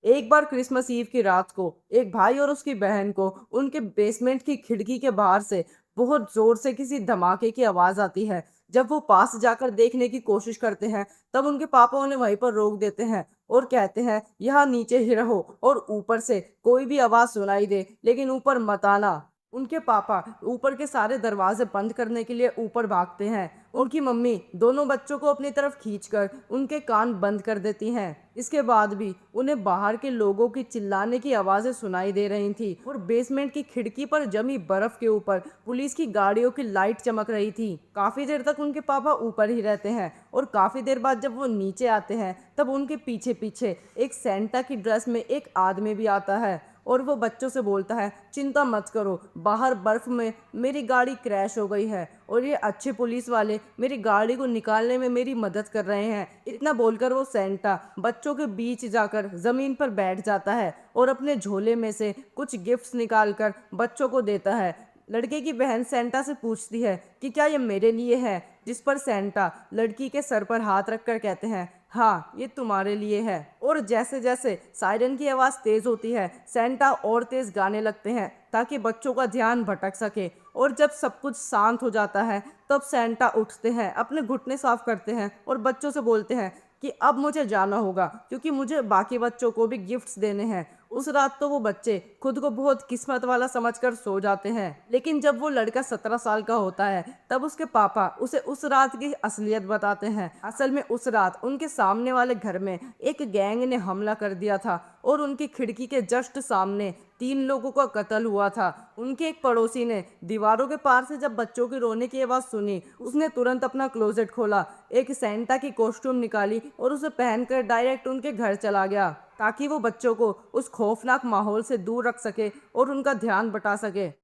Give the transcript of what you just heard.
एक बार Christmas ewe की रात को एक भाई और उसकी बहन को उनके बेसमेंट की खिड़की के बाहर से बहुत जोर से किसी धमाके की आवाज आती है। जब वो पास जाकर देखने की कोशिश करते हैं, तब उनके पापा उन्हें वहीं पर रोक देते हैं और कहते हैं यहाँ नीचे ही रहो और ऊपर से कोई भी आवाज सुनाई दे लेकिन ऊपर मत आना। उनके पापा ऊपर के सारे दरवाजे बंद करने के लिए ऊपर भागते हैं। उनकी मम्मी दोनों बच्चों को अपनी तरफ खींचकर उनके कान बंद कर देती हैं। इसके बाद भी उन्हें बाहर के लोगों की चिल्लाने की आवाजें सुनाई दे रही थी और बेसमेंट की खिड़की पर जमी बर्फ के ऊपर पुलिस की गाड़ियों की लाइट चमक रही थी। काफी देर तक उनके पापा ऊपर ही रहते हैं और काफी देर बाद जब वो नीचे आते हैं, तब उनके पीछे पीछे एक सेंटा की ड्रेस में एक आदमी भी आता है और वो बच्चों से बोलता है चिंता मत करो, बाहर बर्फ में मेरी गाड़ी क्रैश हो गई है और ये अच्छे पुलिस वाले मेरी गाड़ी को निकालने में मेरी मदद कर रहे हैं। इतना बोलकर वो सेंटा बच्चों के बीच जाकर जमीन पर बैठ जाता है और अपने झोले में से कुछ गिफ्ट्स निकालकर बच्चों को देता है। लड़के की बहन सेंटा से पूछती है कि क्या ये मेरे लिए है, जिस पर सेंटा लड़की के सर पर हाथ रखकर कहते हैं हाँ ये तुम्हारे लिए है। और जैसे जैसे सायरन की आवाज़ तेज़ होती है, सेंटा और तेज़ गाने लगते हैं ताकि बच्चों का ध्यान भटक सके। और जब सब कुछ शांत हो जाता है, तब सेंटा उठते हैं, अपने घुटने साफ करते हैं और बच्चों से बोलते हैं कि अब मुझे जाना होगा क्योंकि मुझे बाकी बच्चों को भी गिफ्ट्स देने हैं। उस रात तो वो बच्चे खुद को बहुत किस्मत वाला समझकर सो जाते हैं। लेकिन जब वो लड़का 17 साल का होता है, तब उसके पापा उसे उस रात की असलियत बताते हैं। असल में उस रात उनके सामने वाले घर में एक गैंग ने हमला कर दिया था और उनकी खिड़की के जस्ट सामने 3 लोगों का कत्ल हुआ था। उनके एक पड़ोसी ने दीवारों के पार से जब बच्चों की रोने की आवाज़ सुनी, उसने तुरंत अपना क्लोजेट खोला, एक सेंटा की कॉस्ट्यूम निकाली और उसे पहनकर डायरेक्ट उनके घर चला गया ताकि वो बच्चों को उस खौफनाक माहौल से दूर रख सके और उनका ध्यान बटा सके।